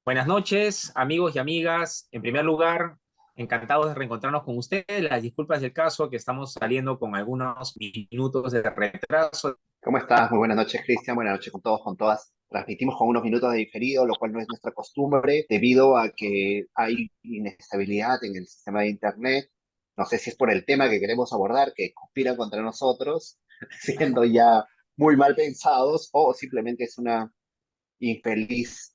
Buenas noches, amigos y amigas. En primer lugar, encantados de reencontrarnos con ustedes. Las disculpas del caso que estamos saliendo con algunos minutos de retraso. ¿Cómo estás? Muy buenas noches, Cristian. Buenas noches con todos, con todas. Transmitimos con unos minutos de diferido, lo cual no es nuestra costumbre, debido a que hay inestabilidad en el sistema de Internet. No sé si es por el tema que queremos abordar, que conspira contra nosotros, siendo ya muy mal pensados, o simplemente es una infeliz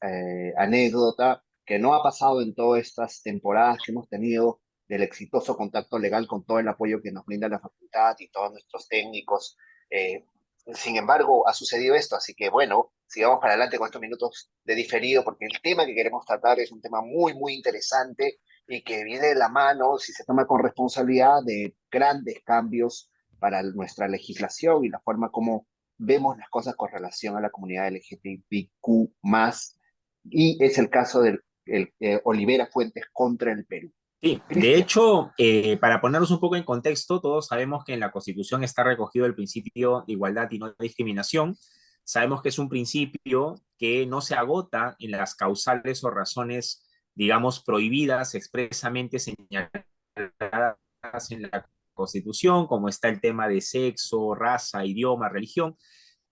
anécdota que no ha pasado en todas estas temporadas que hemos tenido del exitoso contacto legal con todo el apoyo que nos brinda la facultad y todos nuestros técnicos. Eh, Sin embargo, ha sucedido esto, así que bueno, sigamos para adelante con estos minutos de diferido, porque el tema que queremos tratar es un tema muy, muy interesante y que viene de la mano, si se toma con responsabilidad, de grandes cambios para nuestra legislación y la forma como vemos las cosas con relación a la comunidad LGTBIQ+, y es el caso del Olivera Fuentes contra el Perú. Sí, de Cristian, hecho, para ponernos un poco en contexto, todos sabemos que en la Constitución está recogido el principio de igualdad y no discriminación. Sabemos que es un principio que no se agota en las causales o razones, digamos, prohibidas expresamente señaladas en la Constitución, como está el tema de sexo, raza, idioma, religión.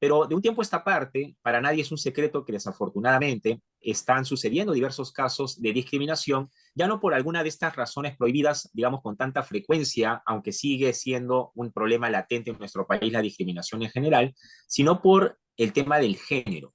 Pero de un tiempo a esta parte, para nadie es un secreto que desafortunadamente están sucediendo diversos casos de discriminación, ya no por alguna de estas razones prohibidas, digamos, con tanta frecuencia, aunque sigue siendo un problema latente en nuestro país la discriminación en general, sino por el tema del género.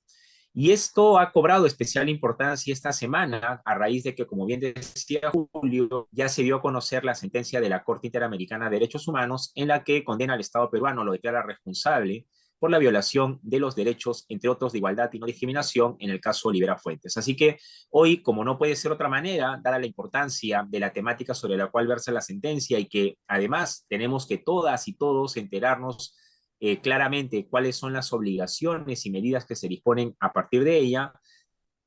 Y esto ha cobrado especial importancia esta semana a raíz de que, como bien decía Julio, ya se dio a conocer la sentencia de la Corte Interamericana de Derechos Humanos en la que condena al Estado peruano, lo declara responsable por la violación de los derechos, entre otros, de igualdad y no discriminación en el caso Olivera Fuentes. Así que hoy, como no puede ser otra manera, dada la importancia de la temática sobre la cual versa la sentencia y que además tenemos que todas y todos enterarnos claramente cuáles son las obligaciones y medidas que se disponen a partir de ella,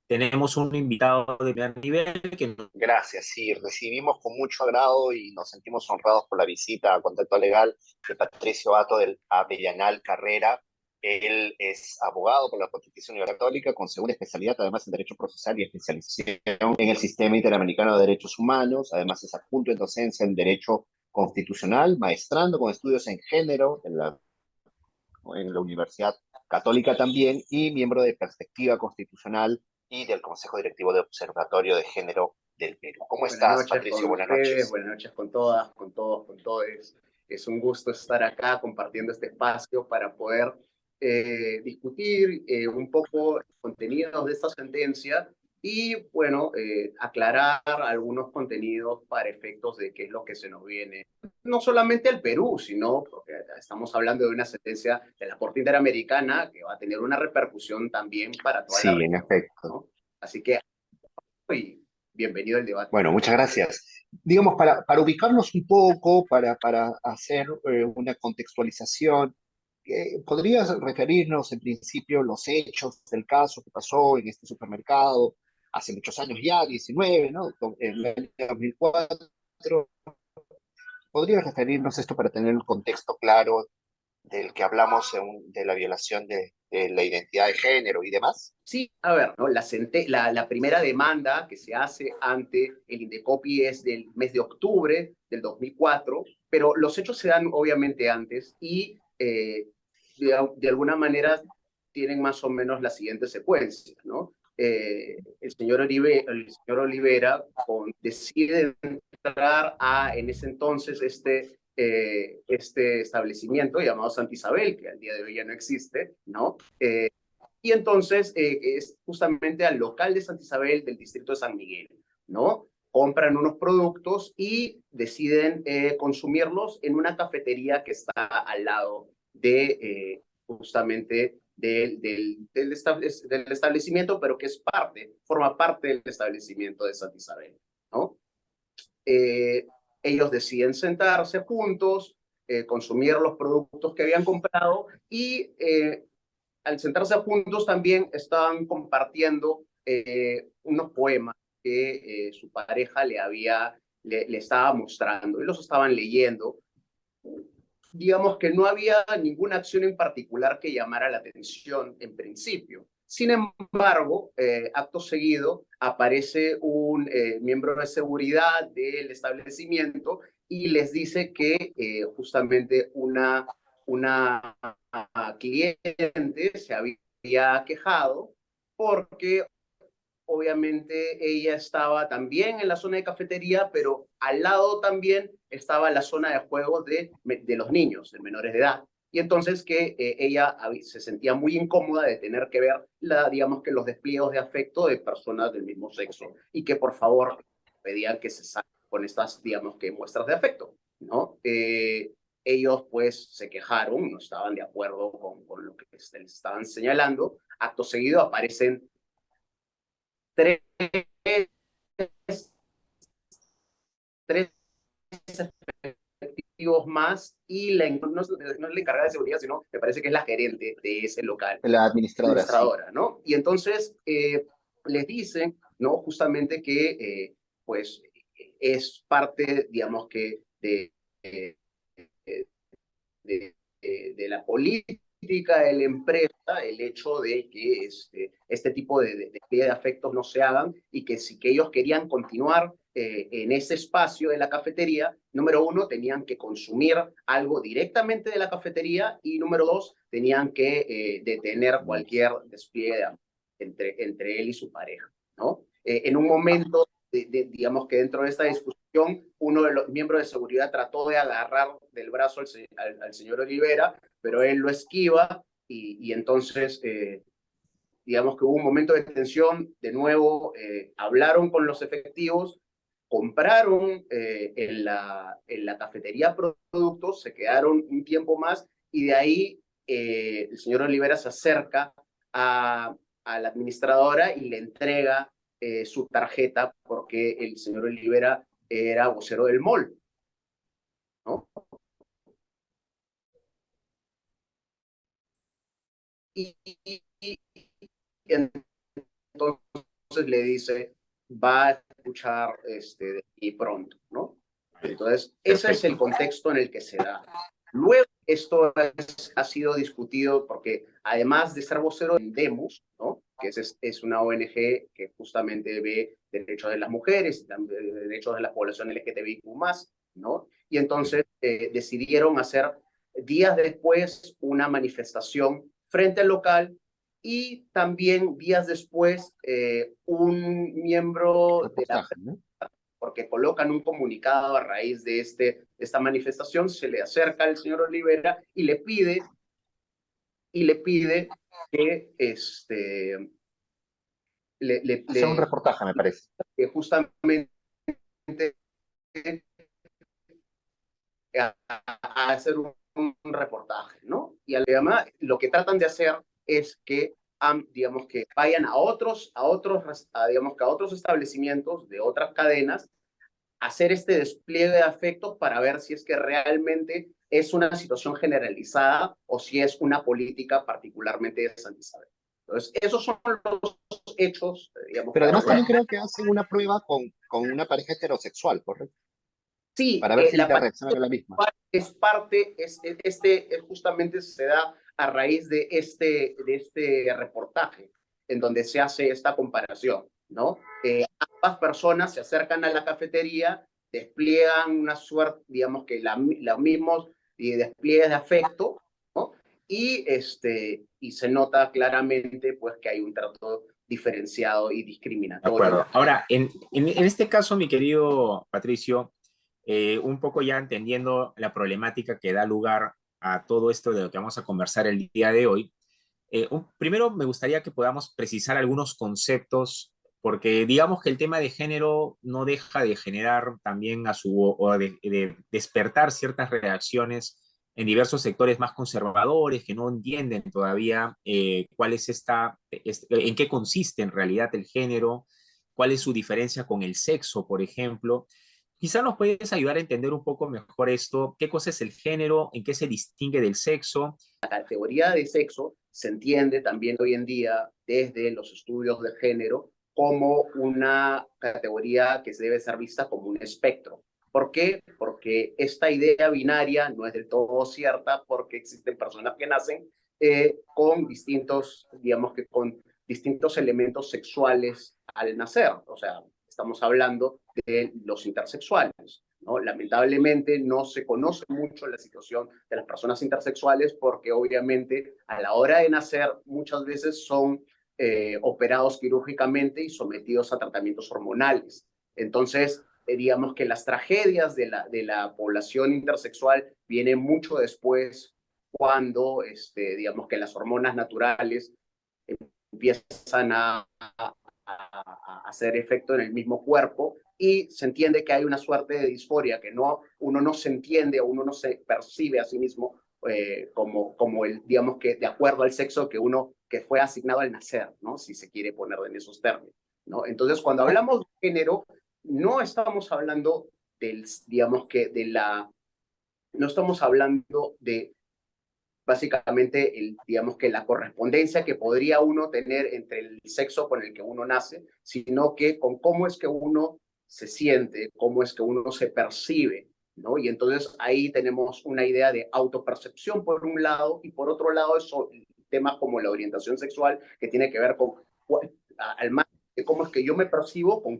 tenemos un invitado de primer nivel que... gracias. Sí, recibimos con mucho agrado y nos sentimos honrados por la visita a Contacto Legal de Patricio Ato del Avellanal Carrera. Él es abogado por la Pontificia Universidad Católica con segunda especialidad, además en Derecho Procesal y especialización en el Sistema Interamericano de Derechos Humanos. Además es adjunto en docencia en Derecho Constitucional, maestrando con estudios en género en la Universidad Católica también, y miembro de Perspectiva Constitucional y del Consejo Directivo de Observatorio de Género del Perú. ¿Cómo Buenas estás, noches Patricio? con Buenas ustedes, noches. buenas noches con todas, con todos, con todes. Es un gusto estar acá compartiendo este espacio para poder discutir un poco contenidos de esta sentencia y, bueno, aclarar algunos contenidos para efectos de qué es lo que se nos viene. No solamente al Perú, sino porque estamos hablando de una sentencia de la Corte Interamericana que va a tener una repercusión también para toda la Sí, en región, efecto. ¿no? Así que, y bienvenido al debate. Bueno, muchas gracias. Digamos, para ubicarnos un poco, para hacer una contextualización, ¿podrías referirnos en principio los hechos del caso que pasó en este supermercado hace muchos años ya, 19, ¿no? En el año 2004. ¿Podrías referirnos esto para tener el contexto claro del que hablamos de la violación de la identidad de género y demás? Sí, a ver, ¿no? La primera demanda que se hace ante el Indecopi es del mes de octubre del 2004, pero los hechos se dan obviamente antes y de alguna manera tienen más o menos la siguiente secuencia, ¿no? El señor Olivera decide entrar a, en ese entonces, este establecimiento llamado Santa Isabel, que al día de hoy ya no existe, ¿no? Y entonces es justamente al local de Santa Isabel del distrito de San Miguel, ¿no? Compran unos productos y deciden consumirlos en una cafetería que está al lado de justamente del establecimiento, pero que forma parte del establecimiento de Santa Isabel, ¿no? Eh, Ellos deciden sentarse juntos, consumir los productos que habían comprado y al sentarse juntos también estaban compartiendo unos poemas que su pareja le estaba mostrando y los estaban leyendo. Digamos que no había ninguna acción en particular que llamara la atención en principio. Sin embargo, acto seguido aparece un miembro de seguridad del establecimiento y les dice que justamente una cliente se había quejado porque obviamente ella estaba también en la zona de cafetería, pero al lado también estaba la zona de juegos de los niños, de menores de edad. Y entonces que ella se sentía muy incómoda de tener que ver, digamos que los despliegues de afecto de personas del mismo sexo y que por favor pedían que se salgan con estas, digamos que muestras de afecto, ¿no? Ellos pues se quejaron, no estaban de acuerdo con lo que les estaban señalando. Acto seguido aparecen tres, tres efectivos más y no es la encargada de seguridad, sino me parece que es la gerente de ese local, La administradora, sí. ¿no? Y entonces les dicen, ¿no? Justamente que pues es parte, digamos que de la política de la empresa el hecho de que este tipo de despliegue de afectos no se hagan y que si que ellos querían continuar en ese espacio de la cafetería, número uno, tenían que consumir algo directamente de la cafetería y número dos, tenían que detener cualquier despliegue entre él y su pareja, ¿no? En un momento, digamos que dentro de esta discusión, uno de los miembros de seguridad trató de agarrar del brazo al señor Olivera, pero él lo esquiva y entonces, digamos que hubo un momento de tensión, de nuevo hablaron con los efectivos, compraron en la cafetería productos, se quedaron un tiempo más y de ahí el señor Olivera se acerca a la administradora y le entrega su tarjeta porque el señor Olivera era vocero del mall, ¿no? Y entonces le dice, va a escuchar de aquí pronto, ¿no? Entonces, ese es el contexto en el que se da. Luego, esto ha sido discutido porque además de ser vocero de Demos, ¿no? Que es una ONG que justamente ve derechos de las mujeres, derechos de la población LGTBIQ+, ¿no? Y entonces decidieron hacer días después una manifestación frente al local y también días después un miembro de la, ¿No? porque colocan un comunicado a raíz de esta manifestación, se le acerca al señor Olivera y le pide que Hacer un reportaje, me parece. que justamente a hacer un reportaje, ¿no? Y además lo que tratan de hacer es que, digamos, que vayan digamos, que a otros establecimientos de otras cadenas, hacer este despliegue de afecto para ver si es que realmente es una situación generalizada o si es una política particularmente de Santa Isabel. Entonces, esos son los hechos, digamos. Pero además también creo que hacen una prueba con una pareja heterosexual, ¿correcto? Sí, Para ver si la la reacción era la misma. es parte, justamente se da a raíz de este reportaje en donde se hace esta comparación, ¿no? Ambas personas se acercan a la cafetería, despliegan una suerte, digamos que los mismos despliegues de afecto, ¿no? Y se nota claramente pues que hay un trato diferenciado y De discriminatorio. acuerdo. Ahora, en este caso, mi querido Patricio, un poco ya entendiendo la problemática que da lugar a todo esto de lo que vamos a conversar el día de hoy, primero me gustaría que podamos precisar algunos conceptos, porque digamos que el tema de género no deja de generar también o de despertar ciertas reacciones en diversos sectores más conservadores que no entienden todavía cuál es en qué consiste en realidad el género, cuál es su diferencia con el sexo, por ejemplo. Quizá nos puedes ayudar a entender un poco mejor esto, qué cosa es el género, en qué se distingue del sexo. La categoría de sexo se entiende también hoy en día desde los estudios de género como una categoría que debe ser vista como un espectro. ¿Por qué? Porque esta idea binaria no es del todo cierta porque existen personas que nacen con distintos, digamos que con distintos elementos sexuales al nacer. O sea, estamos hablando de los intersexuales, ¿no? Lamentablemente no se conoce mucho la situación de las personas intersexuales porque obviamente a la hora de nacer muchas veces son operados quirúrgicamente y sometidos a tratamientos hormonales. Entonces, digamos que las tragedias de la población intersexual vienen mucho después cuando, digamos que las hormonas naturales empiezan a hacer efecto en el mismo cuerpo y se entiende que hay una suerte de disforia que no, uno no se entiende o uno no se percibe a sí mismo como el, digamos que de acuerdo al sexo que fue asignado al nacer, ¿no? Si se quiere poner en esos términos, ¿no? Entonces, cuando hablamos de género, no estamos hablando del, digamos que no estamos hablando de básicamente, digamos que la correspondencia que podría uno tener entre el sexo con el que uno nace, sino que con cómo es que uno se siente, cómo es que uno se percibe, ¿no? Y entonces ahí tenemos una idea de autopercepción por un lado y por otro lado eso, temas como la orientación sexual que tiene que ver con al más de cómo es que yo me percibo, con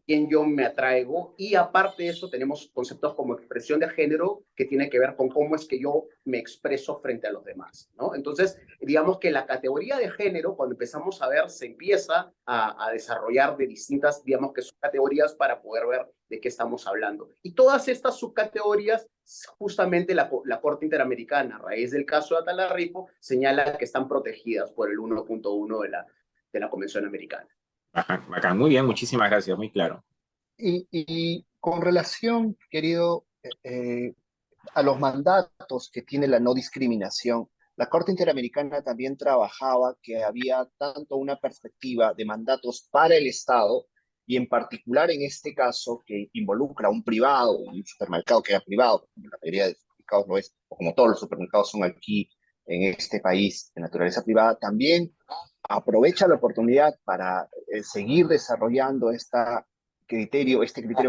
quién yo me atraigo y aparte de eso tenemos conceptos como expresión de género que tiene que ver con cómo es que yo me expreso frente a los demás, ¿no? Entonces, digamos que la categoría de género, cuando empezamos a ver, se empieza a desarrollar de distintas, digamos que subcategorías para poder ver de qué estamos hablando. Y todas estas subcategorías, justamente la Corte Interamericana, a raíz del caso de Atalarripo, señala que están protegidas por el 1.1 de la Convención Americana. Bacán, bacán. Muy bien, muchísimas gracias, muy claro. Y con relación, querido, a los mandatos que tiene la no discriminación, la Corte Interamericana también trabajaba que había tanto una perspectiva de mandatos para el Estado y en particular en este caso que involucra a un privado, un supermercado que era privado, como la mayoría de supermercados lo es, o como todos los supermercados son aquí en este país de naturaleza privada, también aprovecha la oportunidad para seguir desarrollando este criterio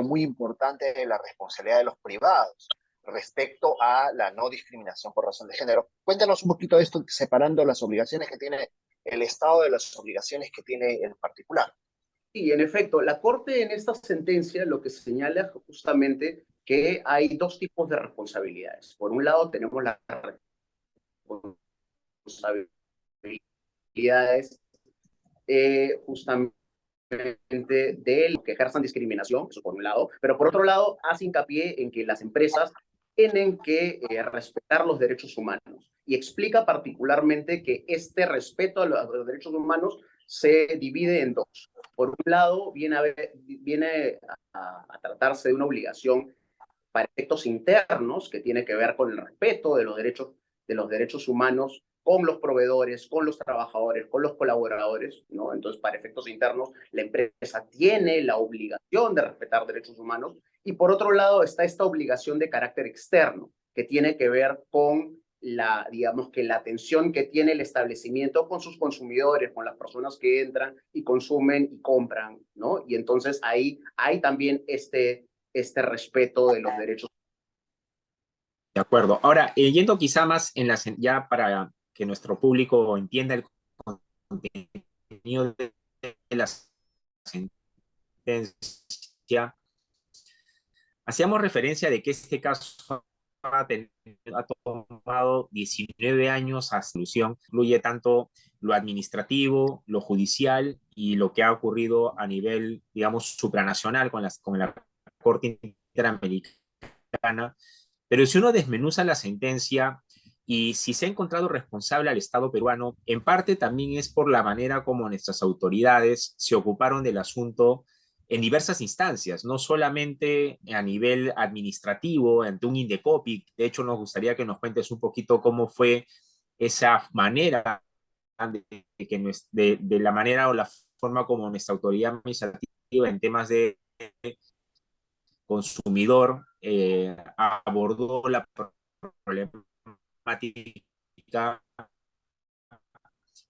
muy importante de la responsabilidad de los privados respecto a la no discriminación por razón de género. Cuéntanos un poquito de esto, separando las obligaciones que tiene el Estado de las obligaciones que tiene el particular. Sí, en efecto, la Corte en esta sentencia lo que señala justamente que hay dos tipos de responsabilidades. Por un lado, tenemos las responsabilidades justamente de los que ejerzan discriminación, eso por un lado, pero por otro lado hace hincapié en que las empresas tienen que respetar los derechos humanos y explica particularmente que este respeto a los derechos humanos se divide en dos. Por un lado, viene a tratarse de una obligación para efectos internos que tiene que ver con el respeto de los derechos humanos con los proveedores, con los trabajadores, con los colaboradores, ¿no? Entonces, para efectos internos, la empresa tiene la obligación de respetar derechos humanos y por otro lado está esta obligación de carácter externo que tiene que ver con digamos que la atención que tiene el establecimiento con sus consumidores, con las personas que entran y consumen y compran, ¿no? Y entonces ahí hay también este respeto de los derechos. De acuerdo. Ahora, yendo quizá más ya para que nuestro público entienda el contenido de la sentencia, hacíamos referencia de que este caso ha tomado 19 años a solución, incluye tanto lo administrativo, lo judicial y lo que ha ocurrido a nivel, digamos, supranacional con la Corte Interamericana. Pero si uno desmenuza la sentencia y si se ha encontrado responsable al Estado peruano, en parte también es por la manera como nuestras autoridades se ocuparon del asunto en diversas instancias, no solamente a nivel administrativo, ante un Indecopi. De hecho, nos gustaría que nos cuentes un poquito cómo fue esa manera de la manera o la forma como nuestra autoridad administrativa en temas de consumidor abordó la problemática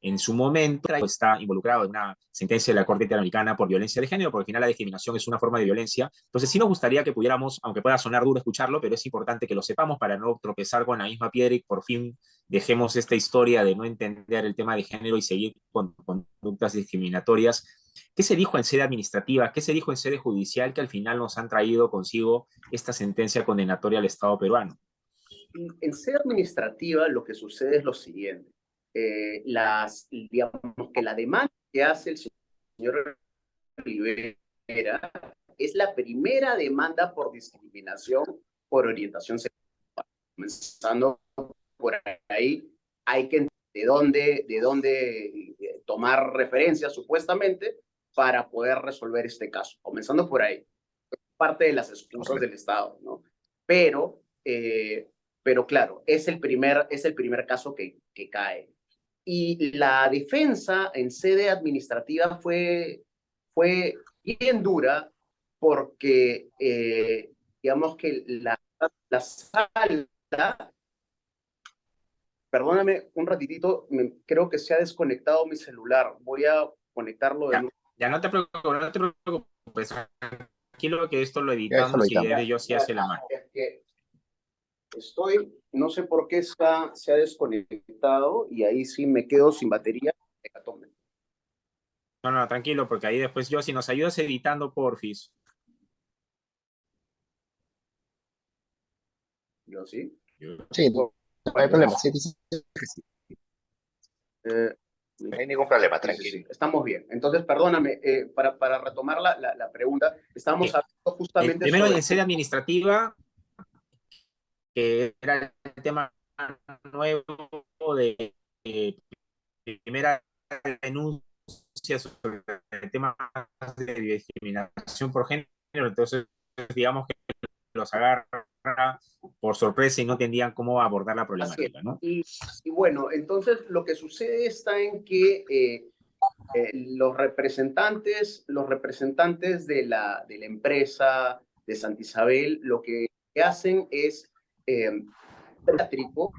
en su momento está involucrado en una sentencia de la Corte Interamericana por violencia de género, porque al final la discriminación es una forma de violencia. Entonces sí nos gustaría que pudiéramos, aunque pueda sonar duro escucharlo, pero es importante que lo sepamos para no tropezar con la misma piedra y por fin dejemos esta historia de no entender el tema de género y seguir con conductas discriminatorias. ¿Qué se dijo en sede administrativa? ¿Qué se dijo en sede judicial que al final nos han traído consigo esta sentencia condenatoria al Estado peruano? En sede administrativa lo que sucede es lo siguiente. Digamos que la demanda que hace el señor Rivera es la primera demanda por discriminación por orientación sexual. Comenzando por ahí, hay que de dónde tomar referencias supuestamente para poder resolver este caso. Comenzando por ahí, parte de las excusas del Estado, ¿no? Pero claro, es el primer caso que cae. Y la defensa en sede administrativa fue bien dura porque, digamos que la sala, perdóname un ratitito, creo que se ha desconectado mi celular. Voy a conectarlo de nuevo. Ya no te preocupes, no te preocupes. Tranquilo que esto lo Ya eso lo editamos y editamos. yo sí hace la mano. Es que no sé por qué se ha desconectado y ahí sí me quedo sin batería. No, no, tranquilo, porque ahí después yo, si nos ayudas editando, porfis. ¿Yo sí? Sí, no hay problema. Sí, sí, sí. No hay ningún problema, tranquilo. Sí. Estamos bien. Entonces, perdóname, para retomar la pregunta, estamos hablando justamente primero sobre... en sede administrativa, que era el tema nuevo de primera denuncia sobre el tema de discriminación por género, entonces digamos que los agarra por sorpresa y no entendían cómo abordar la problemática, ¿no? Y bueno, entonces lo que sucede está en que los representantes de la empresa de Santa Isabel lo que hacen es un teátrico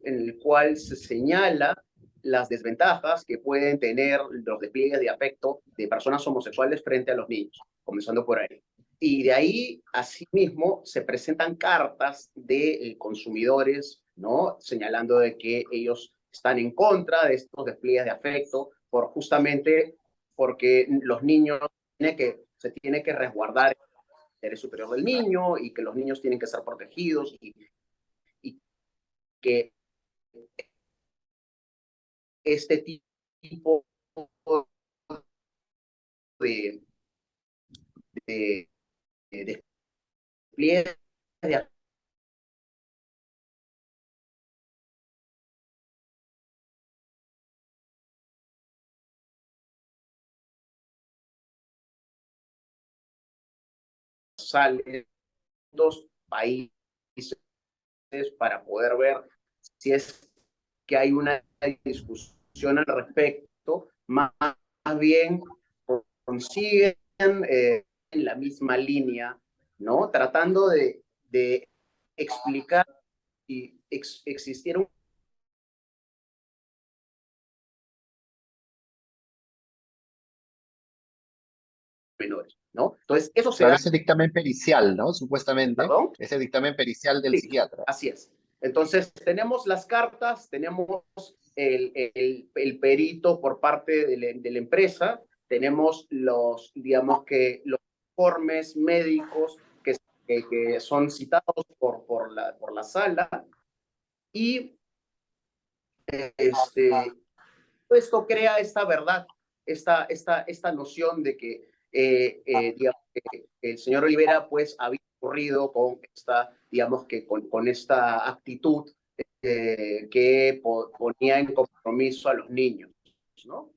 en el cual se señala las desventajas que pueden tener los despliegues de afecto de personas homosexuales frente a los niños, comenzando por ahí. Y de ahí, asimismo, se presentan cartas de consumidores, ¿no? Señalando de que ellos están en contra de estos despliegues de afecto justamente porque los niños se tiene que resguardar el interés superior del niño y que los niños tienen que ser protegidos y que este tipo de despliegue de salen dos países para poder ver si es que hay una discusión al respecto, más bien consiguen en la misma línea, ¿no? Tratando de explicar si existieron menores, ¿no? Entonces, eso se da... Ese dictamen pericial, ¿no? Supuestamente. ¿Perdón? Ese dictamen pericial del psiquiatra. Así es. Entonces, tenemos las cartas, tenemos el perito por parte de la empresa, tenemos digamos que los informes médicos que son citados por la sala y esto crea esta verdad, esta noción de que, digamos, que el señor Olivera pues había ocurrido con digamos que con esta actitud que ponía en compromiso a los niños, ¿no?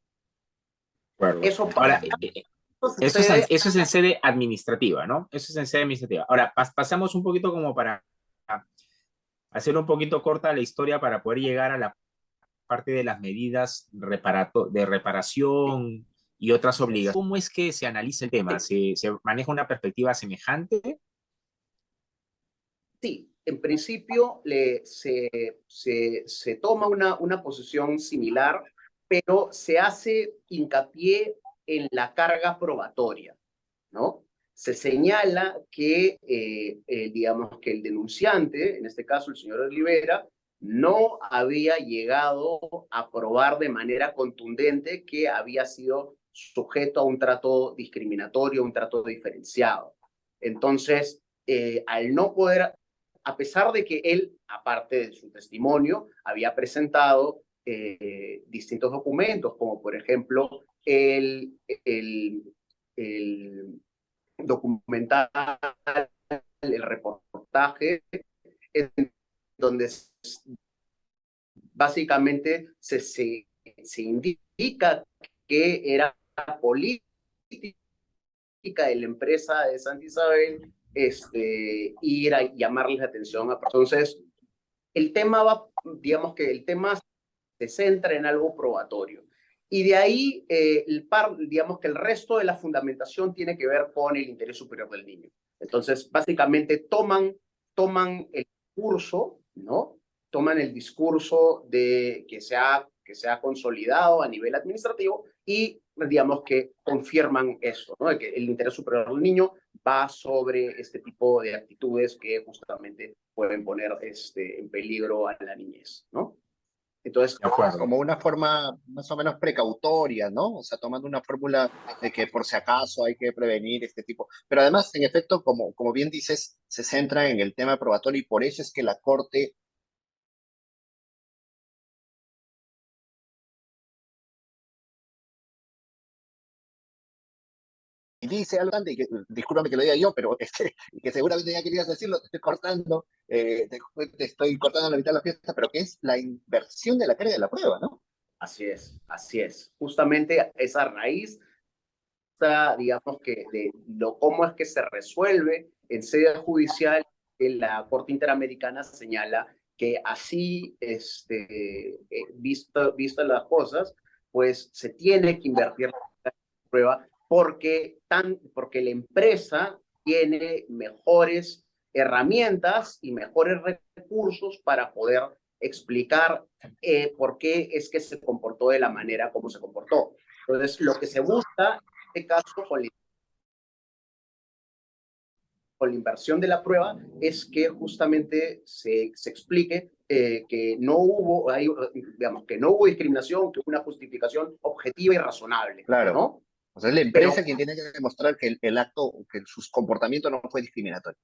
Bueno, Eso ahora, eso sucede. eso es en sede administrativa, ¿no? Eso es en sede administrativa. Ahora, pasamos un poquito como para hacer un poquito corta la historia para poder llegar a la parte de las medidas de reparación y otras obligaciones. ¿Cómo es que se analiza el tema? ¿Se maneja una perspectiva semejante? Sí, en principio se toma una posición similar pero se hace hincapié en la carga probatoria, ¿no? Se señala que, digamos, que el denunciante, en este caso el señor Olivera, no había llegado a probar de manera contundente que había sido sujeto a un trato discriminatorio, un trato diferenciado. Entonces, al no poder, a pesar de que él, aparte de su testimonio, había presentado distintos documentos, como por ejemplo el documental, el reportaje, en donde básicamente se indica que era política de la empresa de Santa Isabel ir a llamarles la atención. Entonces, el tema va, digamos que el tema se centra en algo probatorio. Y de ahí, digamos que el resto de la fundamentación tiene que ver con el interés superior del niño. Entonces, básicamente toman el discurso, ¿no? Toman el discurso que se ha consolidado a nivel administrativo y, digamos que confirman esto, ¿no? De que el interés superior del niño va sobre este tipo de actitudes que justamente pueden poner en peligro a la niñez, ¿no? Entonces, De acuerdo. como una forma más o menos precautoria, ¿no? O sea, tomando una fórmula de que por si acaso hay que prevenir este tipo. Pero además, en efecto, como bien dices, se centra en el tema probatorio y por eso es que la Corte dice algo grande, y discúlpame que lo diga yo, pero que seguramente ya querías decirlo, te estoy cortando, te estoy cortando la mitad de la fiesta, pero que es la inversión de la carga de la prueba, ¿no? así es, así es. Justamente esa raíz, digamos que de cómo es que se resuelve en sede judicial, en la Corte Interamericana señala que así, visto las cosas, pues se tiene que invertir la prueba porque la empresa tiene mejores herramientas y mejores recursos para poder explicar por qué es que se comportó de la manera como se comportó. Entonces, lo que se busca en este caso con la inversión de la prueba es que justamente se explique que no hubo, digamos, que no hubo discriminación, que hubo una justificación objetiva y razonable, Claro. ¿no? O sea, es la Pero empresa quien tiene que demostrar que el acto, que su comportamiento no fue discriminatorio.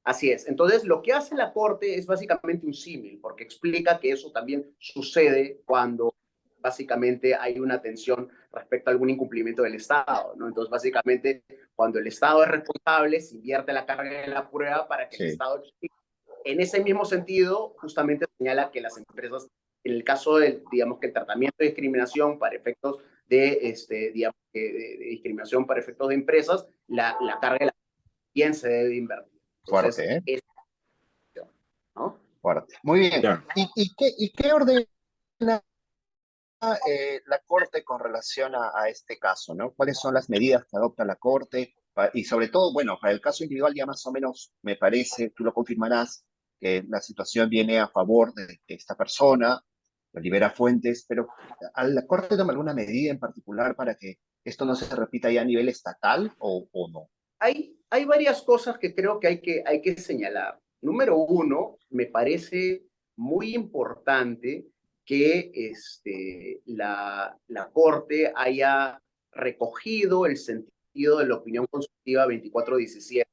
así es. Entonces, lo que hace la Corte es básicamente un símil, porque explica que eso también sucede cuando básicamente hay una tensión respecto a algún incumplimiento del Estado, ¿no? Entonces, básicamente, cuando el Estado es responsable, se invierte la carga de la prueba para que el Sí. Estado... En ese mismo sentido, justamente señala que las empresas, en el caso del, digamos, que el tratamiento de discriminación para efectos digamos, de discriminación para efectos de empresas, la carga de la bien se debe invertir. Entonces, Fuerte, ¿eh? ¿no? Fuerte. Muy bien. Ya. ¿Y qué ordena la Corte con relación a este caso, ¿no? ¿Cuáles son las medidas que adopta la Corte? Y sobre todo, bueno, para el caso individual ya más o menos me parece, tú lo confirmarás, que la situación viene a favor de esta persona, libera fuentes, pero ¿a la Corte toma alguna medida en particular para que esto no se repita ya a nivel estatal o no? Hay varias cosas que creo que hay que señalar. Número uno, me parece muy importante que la Corte haya recogido el sentido de la opinión consultiva 2417,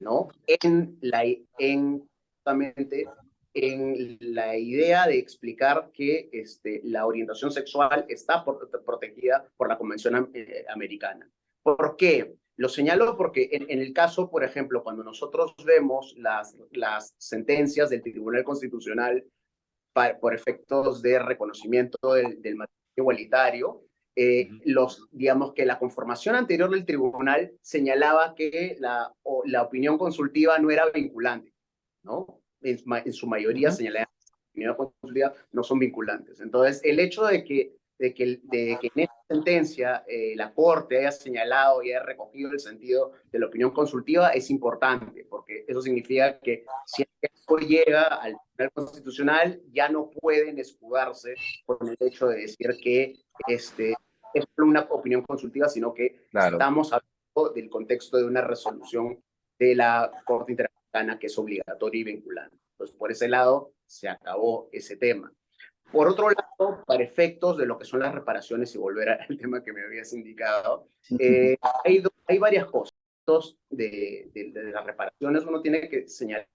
¿no? Justamente en la idea de explicar que la orientación sexual está protegida por la Convención Americana. ¿Por qué? Lo señalo porque en el caso, por ejemplo, cuando nosotros vemos las sentencias del Tribunal Constitucional por efectos de reconocimiento del matrimonio igualitario, digamos que la conformación anterior del tribunal señalaba que la opinión consultiva no era vinculante, ¿no? En su mayoría señalaba que la opinión consultiva no son vinculantes. Entonces, el hecho de que en esta sentencia la Corte haya señalado y haya recogido el sentido de la opinión consultiva es importante, porque eso significa que si esto llega al Tribunal Constitucional ya no pueden escudarse con el hecho de decir que es una opinión consultiva, sino que Claro. estamos hablando del contexto de una resolución de la Corte Interamericana que es obligatoria y vinculante. Entonces, por ese lado, se acabó ese tema. Por otro lado, para efectos de lo que son las reparaciones, y volver al tema que me habías indicado, hay varias cosas de las reparaciones. Uno tiene que señalar,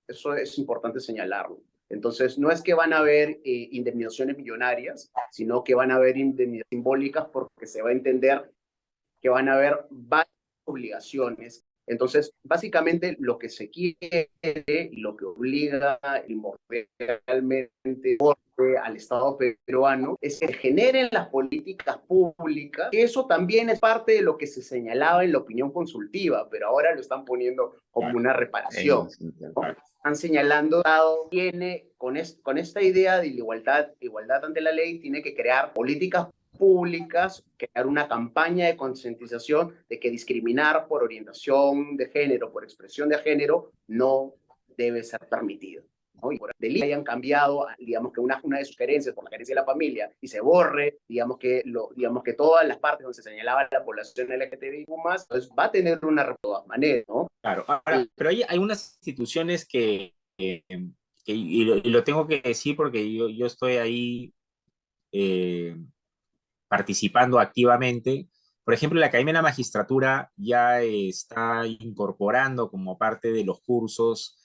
eso es importante señalarlo. Entonces, no es que van a haber indemnizaciones millonarias, sino que van a haber indemnizaciones simbólicas, porque se va a entender que van a haber varias obligaciones. Entonces, básicamente lo que se quiere y lo que obliga realmente al Estado peruano es que generen las políticas públicas. Eso también es parte de lo que se señalaba en la opinión consultiva, pero ahora lo están poniendo como una reparación, ¿no? Están señalando, tiene con esta idea de igualdad ante la ley, tiene que crear políticas públicas, crear una campaña de concientización de que discriminar por orientación de género, por expresión de género, no debe ser permitido, ¿no? Y por el delito hayan cambiado, digamos que una de sus carencias por la carencia de la familia y se borre, digamos que todas las partes donde se señalaba la población LGTBI+, pues va a tener una de todas maneras, ¿no? Claro, ahora, pero hay unas instituciones y lo tengo que decir porque yo estoy ahí eh, participando activamente. Por ejemplo, la Academia de la Magistratura ya está incorporando como parte de los cursos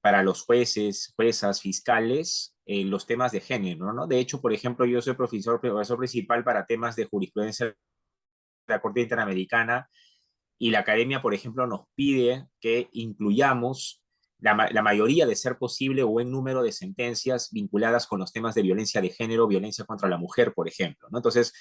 para los jueces, juezas, fiscales, los temas de género, ¿no? De hecho, por ejemplo, yo soy profesor principal para temas de jurisprudencia de la Corte Interamericana y la academia, por ejemplo, nos pide que incluyamos la mayoría, de ser posible, o buen número de sentencias vinculadas con los temas de violencia de género, violencia contra la mujer, por ejemplo, ¿no? Entonces,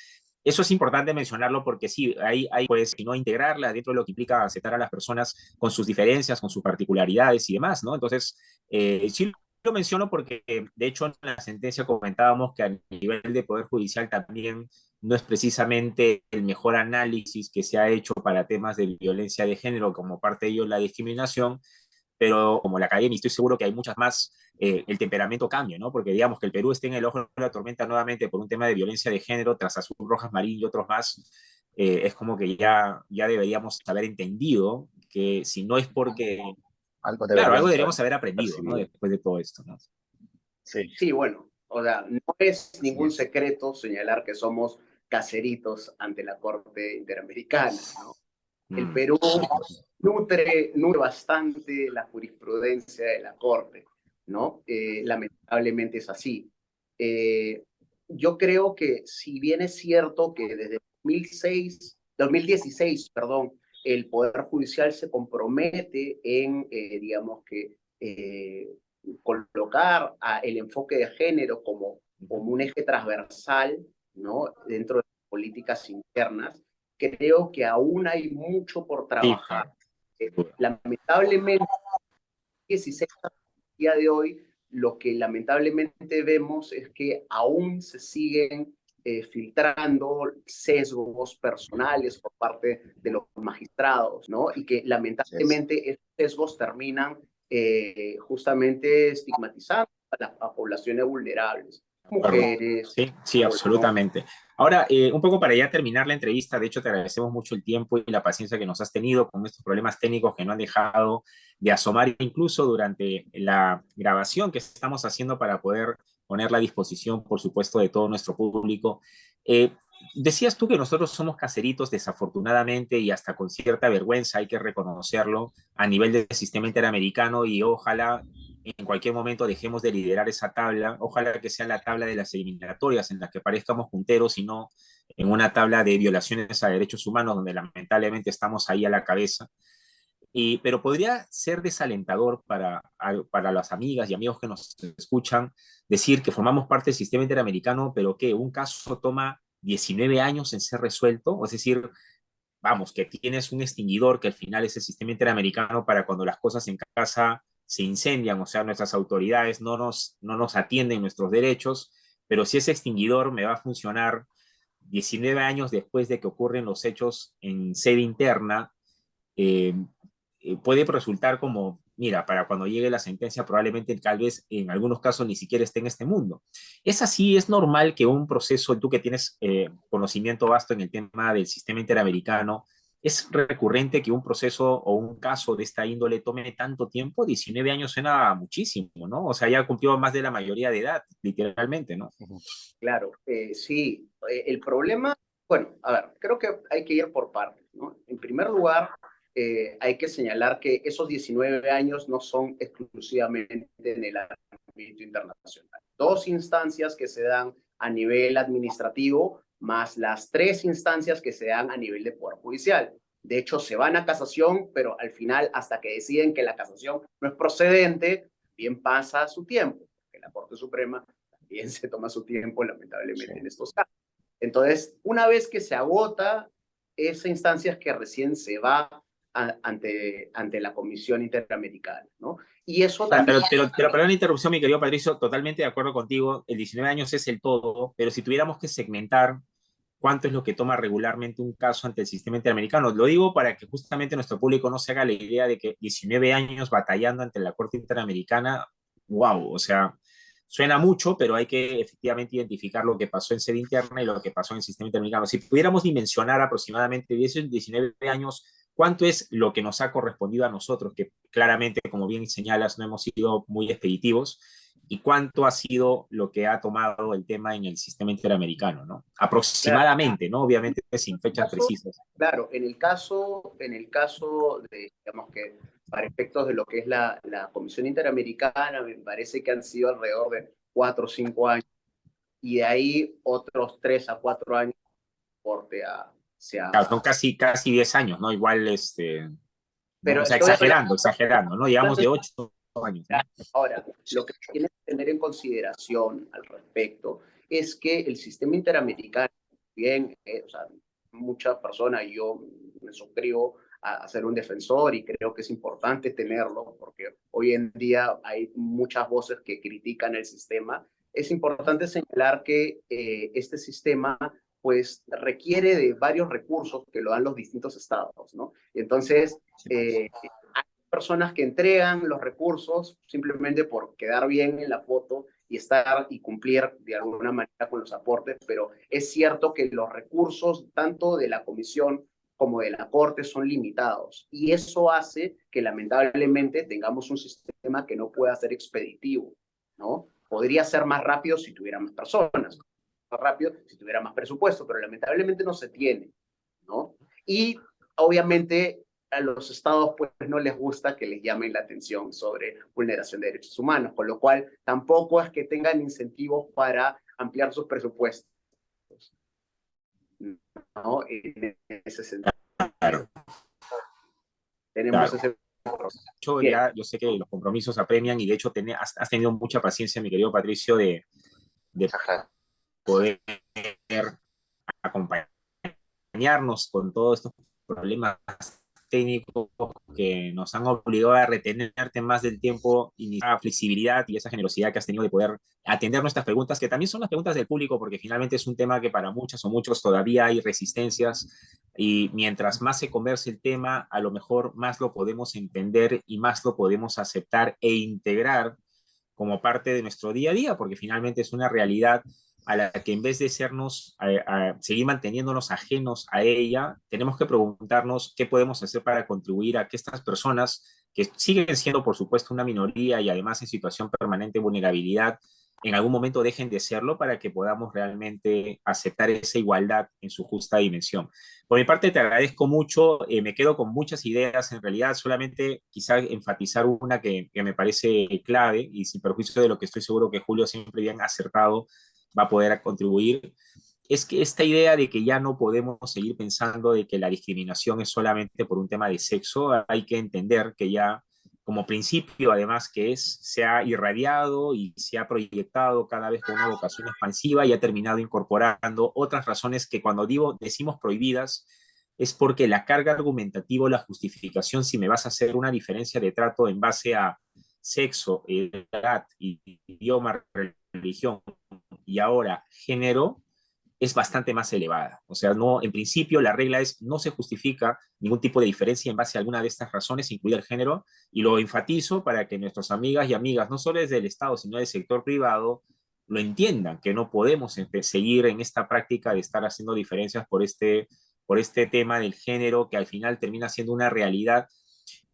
eso es importante mencionarlo porque sí, hay pues, no integrarla dentro de lo que implica aceptar a las personas con sus diferencias, con sus particularidades y demás, ¿no? Entonces, sí lo menciono porque, de hecho, en la sentencia comentábamos que a nivel de Poder Judicial también no es precisamente el mejor análisis que se ha hecho para temas de violencia de género, como parte de ello la discriminación, pero como la academia, estoy seguro que hay muchas más, el temperamento cambia, ¿no? Porque digamos que el Perú esté en el ojo de la tormenta nuevamente por un tema de violencia de género, tras Azul Rojas Marín y otros más, es como que ya deberíamos haber entendido que si no es porque, Algo claro, algo deberíamos haber deberíamos haber aprendido, ¿no? percibido. Después de todo esto, ¿no? Sí, Sí, bueno, o sea, no es así ningún es. secreto señalar que somos caseritos ante la Corte Interamericana, ¿no? El Mm. Perú nutre bastante la jurisprudencia de la Corte, ¿no? Lamentablemente es así. Eh, yo creo que si bien es cierto que desde 2016, perdón, el Poder Judicial se compromete en, digamos que, colocar el enfoque de género como un eje transversal, ¿no? Dentro de las políticas internas, creo que aún hay mucho por Sí, trabajar. claro, sin duda. Lamentablemente, 16 a día de hoy, lo que lamentablemente vemos es que aún se siguen filtrando sesgos personales por parte de los magistrados, ¿no? Y que lamentablemente estos sesgos terminan justamente estigmatizando a poblaciones vulnerables, mujeres, Sí, sí, ¿no? absolutamente. Ahora, un poco para ya terminar la entrevista, de hecho te agradecemos mucho el tiempo y la paciencia que nos has tenido con estos problemas técnicos que no han dejado de asomar incluso durante la grabación que estamos haciendo para poder ponerla a disposición, por supuesto, de todo nuestro público. Eh, Decías tú que nosotros somos caseritos, desafortunadamente, y hasta con cierta vergüenza, hay que reconocerlo, a nivel del sistema interamericano, y ojalá en cualquier momento dejemos de liderar esa tabla. Ojalá que sea la tabla de las eliminatorias en la que parezcamos punteros y no en una tabla de violaciones a derechos humanos donde lamentablemente estamos ahí a la cabeza. Pero podría ser desalentador para las amigas y amigos que nos escuchan decir que formamos parte del sistema interamericano, pero que un caso toma 19 años en ser resuelto. Es decir, vamos, que tienes un extinguidor que al final es el sistema interamericano para cuando las cosas en casa se incendian, o sea, nuestras autoridades no nos atienden nuestros derechos, pero si ese extinguidor me va a funcionar 19 años después de que ocurren los hechos en sede interna, eh, puede resultar como mira, para cuando llegue la sentencia probablemente tal vez en algunos casos ni siquiera esté en este mundo. Es así, es normal que un proceso, tú que tienes conocimiento vasto en el tema del sistema interamericano, es recurrente que un proceso o un caso de esta índole tome tanto tiempo. 19 años suena muchísimo, ¿no? O sea, ya cumplió más de la mayoría de edad, literalmente, ¿no? Claro, sí. El problema, bueno, a ver, creo que hay que ir por partes, ¿no? En primer lugar, hay que señalar que esos 19 años no son exclusivamente en el ámbito internacional. Dos instancias que se dan a nivel administrativo, más las tres instancias que se dan a nivel de Poder Judicial. De hecho, se van a casación, pero al final, hasta que deciden que la casación no es procedente, bien pasa su tiempo, que la Corte Suprema también se toma su tiempo, lamentablemente, Sí. en estos casos. Entonces, una vez que se agota esa instancia es que recién se va ante la Comisión Interamericana, ¿no? Y eso Ahora, también... pero perdón la interrupción, mi querido Patricio, totalmente de acuerdo contigo, el 19 años es el todo, pero si tuviéramos que segmentar cuánto es lo que toma regularmente un caso ante el sistema interamericano, lo digo para que justamente nuestro público no se haga la idea de que 19 años batallando ante la Corte Interamericana, wow, o sea, suena mucho, pero hay que efectivamente identificar lo que pasó en sede interna y lo que pasó en el sistema interamericano. Si pudiéramos dimensionar aproximadamente de esos 19 años, ¿cuánto es lo que nos ha correspondido a nosotros? Que claramente, como bien señalas, no hemos sido muy expeditivos. ¿Y cuánto ha sido lo que ha tomado el tema en el sistema interamericano, ¿no? Claro, Aproximadamente, ¿no? Obviamente sin fechas caso, precisas. claro, en el caso de, digamos que para efectos de lo que es la Comisión Interamericana, me parece que han sido alrededor de 4 o 5 años, y de ahí otros 3 a 4 años porte Claro, son casi 10 años, ¿no? Igual, ¿no? pero O sea, estoy hablando, exagerando, ¿no? Llevamos de 8 años, ¿no? ahora, lo que tienes que tener en consideración al respecto es que el sistema interamericano, bien, o sea, muchas personas, yo me suscribo a ser un defensor y creo que es importante tenerlo porque hoy en día hay muchas voces que critican el sistema. Es importante señalar que este sistema pues requiere de varios recursos que lo dan los distintos estados, ¿no? Entonces, personas que entregan los recursos simplemente por quedar bien en la foto y estar y cumplir de alguna manera con los aportes, pero es cierto que los recursos tanto de la comisión como de la corte son limitados y eso hace que lamentablemente tengamos un sistema que no pueda ser expeditivo, ¿no? Podría ser más rápido si tuviera más personas, más rápido si tuviera más presupuesto, pero lamentablemente no se tiene, ¿no? Y obviamente a los estados pues no les gusta que les llamen la atención sobre vulneración de derechos humanos, con lo cual tampoco es que tengan incentivos para ampliar sus presupuestos, ¿no? En ese sentido. Claro, Tenemos claro. ese... Bien, Ya, yo sé que los compromisos apremian y de hecho has tenido mucha paciencia, mi querido Patricio, de Ajá. poder acompañarnos con todos estos problemas técnicos que nos han obligado a retenerte más del tiempo y esa flexibilidad y esa generosidad que has tenido de poder atender nuestras preguntas, que también son las preguntas del público, porque finalmente es un tema que para muchas o muchos todavía hay resistencias y mientras más se converse el tema, a lo mejor más lo podemos entender y más lo podemos aceptar e integrar como parte de nuestro día a día, porque finalmente es una realidad a la que en vez de sernos, seguir manteniéndonos ajenos a ella, tenemos que preguntarnos qué podemos hacer para contribuir a que estas personas, que siguen siendo por supuesto una minoría y además en situación permanente de vulnerabilidad, en algún momento dejen de serlo para que podamos realmente aceptar esa igualdad en su justa dimensión. Por mi parte, te agradezco mucho, me quedo con muchas ideas, en realidad solamente quizá enfatizar una que me parece clave y sin perjuicio de lo que estoy seguro que Julio siempre bien acertado va a poder contribuir, es que esta idea de que ya no podemos seguir pensando de que la discriminación es solamente por un tema de sexo, hay que entender que ya como principio, además que se ha irradiado y se ha proyectado cada vez con una vocación expansiva y ha terminado incorporando otras razones que cuando decimos prohibidas, es porque la carga argumentativa o la justificación, si me vas a hacer una diferencia de trato en base a sexo, edad, idioma, religión y ahora género, es bastante más elevada. O sea, no, en principio la regla es no se justifica ningún tipo de diferencia en base a alguna de estas razones, incluida el género, y lo enfatizo para que nuestras amigas y amigas, no solo desde el Estado, sino del sector privado, lo entiendan, que no podemos seguir en esta práctica de estar haciendo diferencias por este tema del género, que al final termina siendo una realidad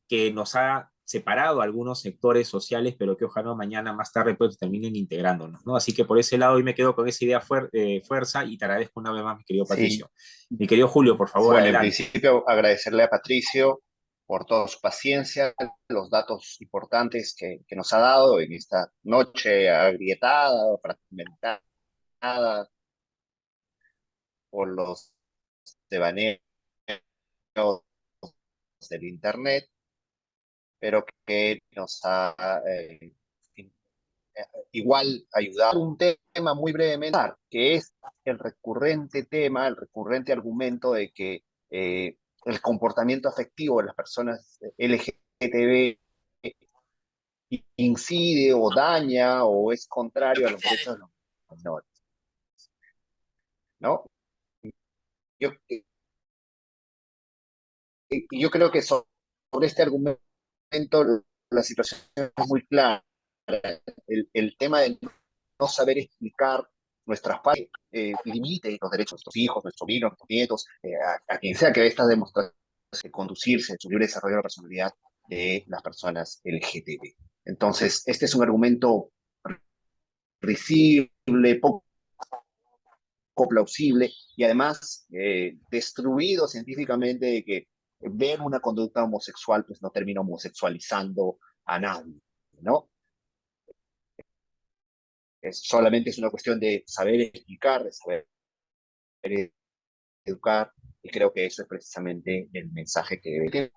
que nos ha separado a algunos sectores sociales, pero que ojalá mañana más tarde pues terminen integrándonos, ¿no? Así que por ese lado hoy me quedo con esa idea fuerza y te agradezco una vez más, mi querido Sí, Patricio. Mi querido Julio, por favor, bueno, en adelante. principio agradecerle a Patricio por toda su paciencia, los datos importantes que nos ha dado en esta noche agrietada, fragmentada por los devaneos del Internet, pero que nos ha igual ayudado. Un tema muy brevemente, que es el recurrente tema, el recurrente argumento de que el comportamiento afectivo de las personas LGTB incide o daña o es contrario a los derechos de los menores, ¿no? Yo, yo creo que sobre este argumento la situación es muy clara. El tema de no saber explicar nuestras partes limite los derechos de nuestros hijos, nuestros sobrinos, nuestros nietos, a quien sea que estas demostraciones conducirse en su libre desarrollo de la personalidad de las personas LGTB. Entonces, este es un argumento risible, poco plausible y además destruido científicamente de que ver una conducta homosexual pues no termina homosexualizando a nadie, ¿no? Solamente es una cuestión de saber explicar, de saber educar, y creo que eso es precisamente el mensaje que debe.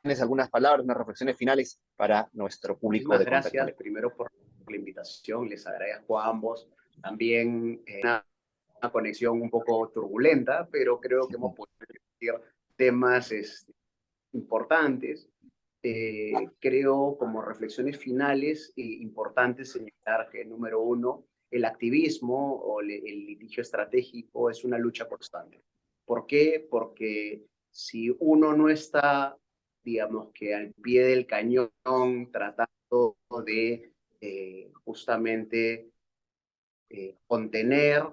¿Tienes algunas palabras, unas reflexiones finales para nuestro público Muchísimas de gracias Conversaciones? primero por la invitación, les agradezco a ambos. También una conexión un poco turbulenta, pero creo que hemos podido discutir temas importantes. Creo como reflexiones finales importantes señalar que, número uno, el activismo o el litigio estratégico es una lucha constante. ¿Por qué? Porque si uno no está, digamos que al pie del cañón tratando de justamente contener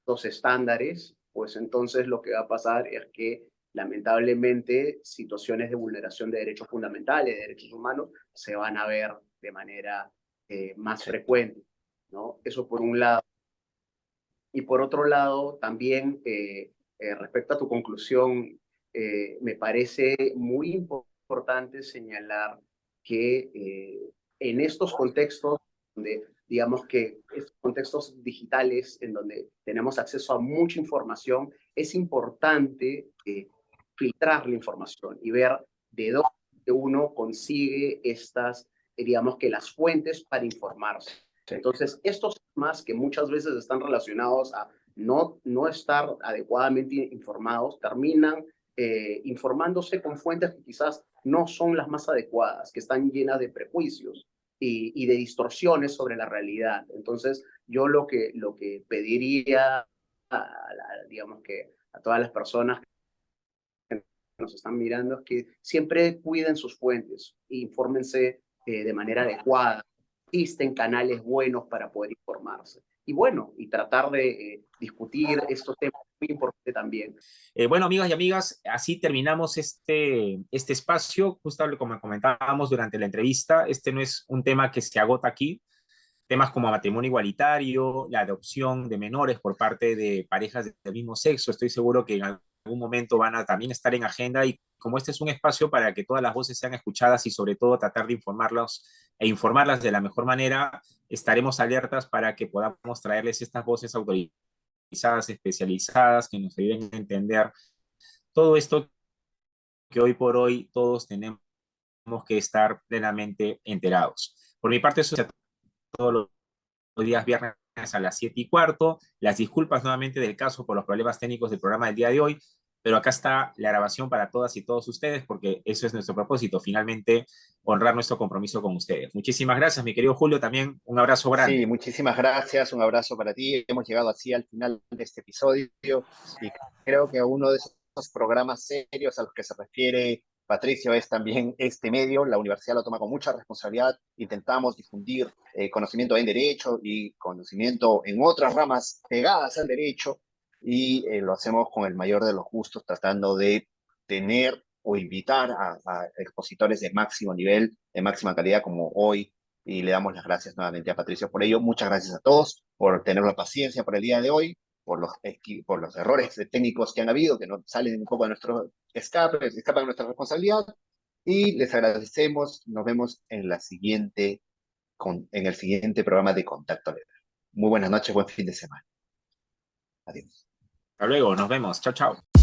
los estándares, pues entonces lo que va a pasar es que lamentablemente situaciones de vulneración de derechos fundamentales, de derechos humanos, se van a ver de manera más frecuente, ¿no? Eso por un lado. Y por otro lado, también respecto a tu conclusión, me parece muy importante señalar que en estos contextos, donde digamos que estos contextos digitales, en donde tenemos acceso a mucha información, es importante filtrar la información y ver de dónde uno consigue estas, digamos que las fuentes para informarse. Entonces, estos temas que muchas veces están relacionados a no estar adecuadamente informados, terminan informándose con fuentes que quizás no son las más adecuadas, que están llenas de prejuicios y de distorsiones sobre la realidad. Entonces, yo lo que pediría, digamos que a todas las personas que nos están mirando es que siempre cuiden sus fuentes e infórmense de manera adecuada. Existen canales buenos para poder informarse. Y bueno, y tratar de discutir estos temas muy importantes también. Bueno, amigas y amigas, así terminamos este espacio, justo como comentábamos durante la entrevista. Este no es un tema que se agota aquí. Temas como matrimonio igualitario, la adopción de menores por parte de parejas del mismo sexo, estoy seguro que en algún momento van a también estar en agenda, y como este es un espacio para que todas las voces sean escuchadas y sobre todo tratar de informarlos e informarlas de la mejor manera, estaremos alertas para que podamos traerles estas voces autorizadas, especializadas, que nos ayuden a entender todo esto que hoy por hoy todos tenemos que estar plenamente enterados. Por mi parte, eso es todos los días viernes a las 7:15. Las disculpas nuevamente del caso por los problemas técnicos del programa del día de hoy. pero acá está la grabación para todas y todos ustedes, porque eso es nuestro propósito, finalmente honrar nuestro compromiso con ustedes. Muchísimas gracias, mi querido Julio, también un abrazo Sí, grande. muchísimas gracias, un abrazo para ti. Hemos llegado así al final de este episodio y creo que uno de esos programas serios a los que se refiere Patricio es también este medio. La universidad lo toma con mucha responsabilidad. Intentamos difundir conocimiento en derecho y conocimiento en otras ramas pegadas al derecho y lo hacemos con el mayor de los gustos, tratando de tener o invitar a expositores de máximo nivel, de máxima calidad como hoy y le damos las gracias nuevamente a Patricio por ello. Muchas gracias a todos por tener la paciencia por el día de hoy, por los errores técnicos que han habido, que no salen un poco de nuestro escapan de nuestra responsabilidad. Y les agradecemos. Nos vemos en en el siguiente programa de Contacto Legal. Muy buenas noches, buen fin de semana. Adiós. Hasta luego, nos vemos. Chao, chao.